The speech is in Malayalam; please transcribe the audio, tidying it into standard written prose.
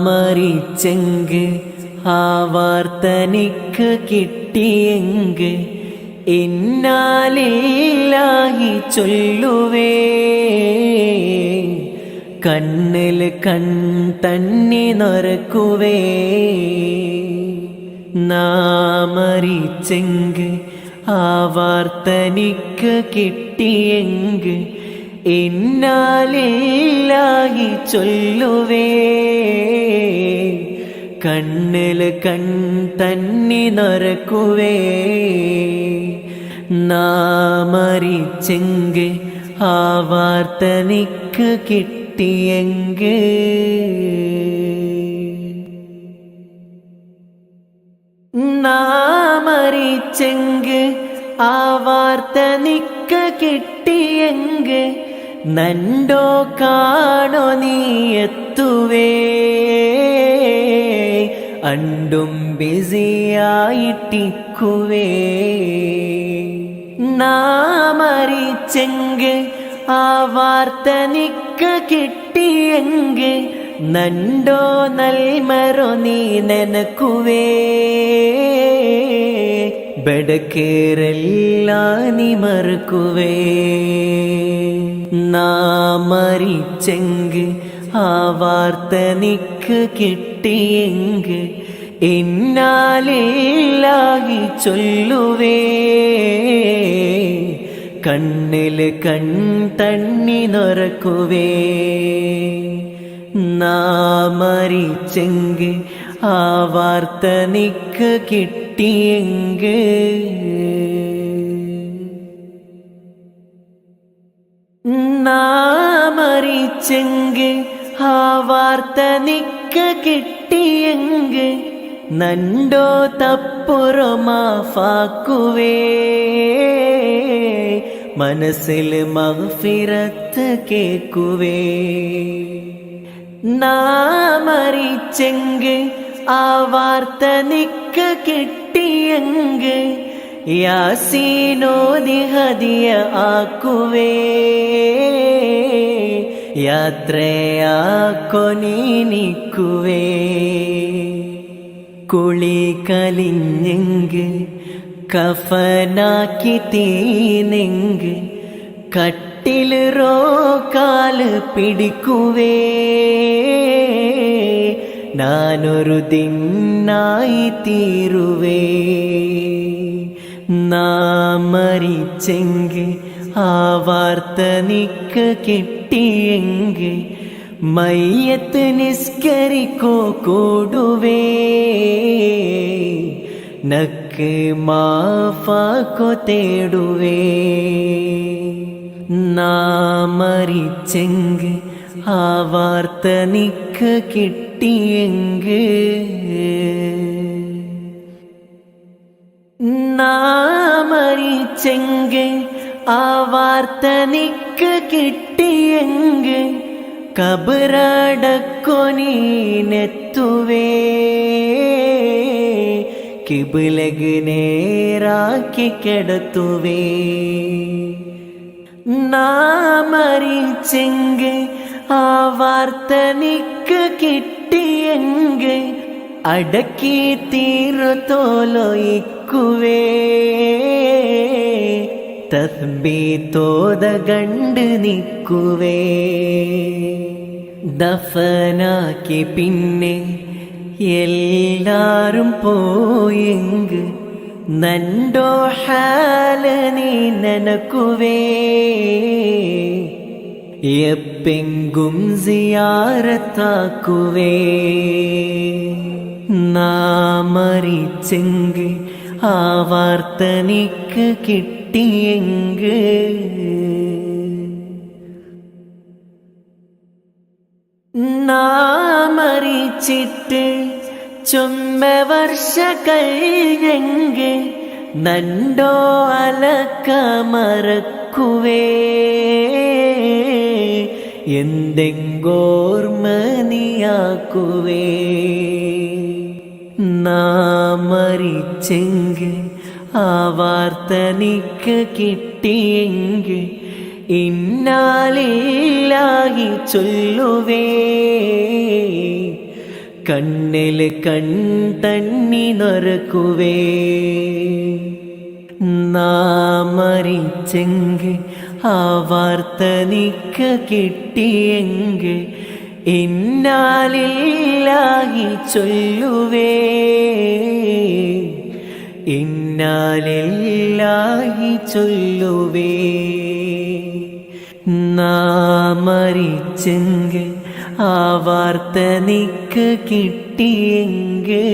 മരിച്ചെങ്ക് ആ വാർത്തനിക്ക് കിട്ടിയെങ്ക് ഇന്നാലില്ലാഹി ചൊല്ലുവേ. കണ്ണിൽ കൺതണ്ണി നൊരക്കുവേ. മരിച്ചെങ്ക് ആ വാർത്തനിക്ക് കിട്ടിയെങ്ക് ഇന്നാലില്ലാഹി ചൊല്ലുവേ. കണ്ണിൽ കൺതണ്ണി നൊരക്കുവേ. മരിച്ചെങ്ക് ആ വാർത്തനിക്ക് കിട്ടിയെങ്ക് മരിച്ചെങ്ക് ആ വാർത്തനിക്ക് കിട്ടിയെങ്ക് നണ്ടോ കാണോ നീ എത്തുവേ. അണ്ടും ബിസിയായിട്ടിക്കുവേ. മരിച്ചെങ്ക് ആ വാർത്തനിക്ക് കിട്ടിയെങ്ക് നണ്ടോ നൽമരോ നീ നനക്കുവേ. ബെടക്കേറെല്ലാം നീ മറക്കുവേ. മരിച്ചെങ്ക് ആ വാർത്തനിക്ക് കിട്ടിയെങ്ക് ഇന്നാലില്ലാഹി ചൊല്ലുവേ. കണ്ണിൽ കൺതണ്ണി നൊരക്കുവേ. മരിച്ചെങ്ക് ആ വാർത്തനിക്ക് കിട്ടിയെങ്ക് മരിച്ചെങ്ക് ആ വാർത്തനിക്ക് കിട്ടിയെങ്ക് നണ്ടോ തപ്പുറോ മാഫാക്കുവേ. മനസ്സിൽ മഗ്ഫിറത്ത് കേക്കുവേ. മരിച്ചെങ്ക് ആ വാർത്തനിക്ക് കിട്ടിയെങ്ക് യാസീനോദി ഹദിയ ആക്കുവേ. യാത്രയാക്കോ നീ നിക്കുവേ. കുളി കലിഞ്ഞെങ്ക് കഫനാക്കി തീനെങ്ക് കട്ടിൽ റോക്കാല് പിടിക്കുവേ. നാനൊരു ദിനായി തീരുവേ. മരിച്ചെങ്ക് ആ വാർത്തനിക്ക് കിട്ടിയെങ്ക് മയ്യത്ത് നിസ്കരിക്കോ കൂടുവേ. നക്ക് മാഫാക്കോ തേടുവേ. മരിച്ചെങ്ക് ആ വാർത്തനിക്ക് കിട്ടിയെങ്ക് മരിച്ചെങ്ക് ആ വാർത്തനിക്ക് കിട്ടിയെങ്ക് കബറടക്കോ നീനെത്തുവേ. കിബിലഗ് നേരാക്കി കിടത്തുവേ. മരിച്ചെങ്ക് ആ വാർത്തനിക്ക് കിട്ടിയെങ്ക് അടക്കി തീർത്തോലൊയിക്കുവേ. തസ്ബീത്തോത കണ്ട് നിക്കുവേ. ദഫനാക്കി പിന്നെ എല്ലാരും പോയെങ്ക് നണ്ടോ ഹാല് നീ നനക്കുവേ. എപ്പെങ്കും സിയാറത്താക്കുവേ. മരിച്ചെങ്ക് ആ വാർത്തനിക്ക് കിട്ടിയെങ്ക് മരിച്ചിട്ട് ചൊമ്മ വർഷ കഴിഞ്ഞെങ്ക് നണ്ടോ അലക്ക മറക്കുവേ. എന്തെങ്കോർമ്മ നീയാക്കുവേ. മരിച്ചെങ്ക് ആ വാർത്തനിക്ക് കിട്ടിയെങ്ക് ഇന്നാലില്ലാഹി ചൊല്ലുവേ കണ്ണില് കൺതണ്ണി നറുക്കുവേ നാം മരിച്ചെങ്കിൽ ആ വാർത്ത നിക്ക് കിട്ടിയെങ്കിൽ ഇന്നാലില്ലാഹി ചൊല്ലുവേ ഇന്നാലില്ലാഹി ചൊല്ലുവേ നാം മരിച്ചെങ്കിൽ ആ വാർത്ത നിക്ക് കിട്ടിയെങ്കിൽ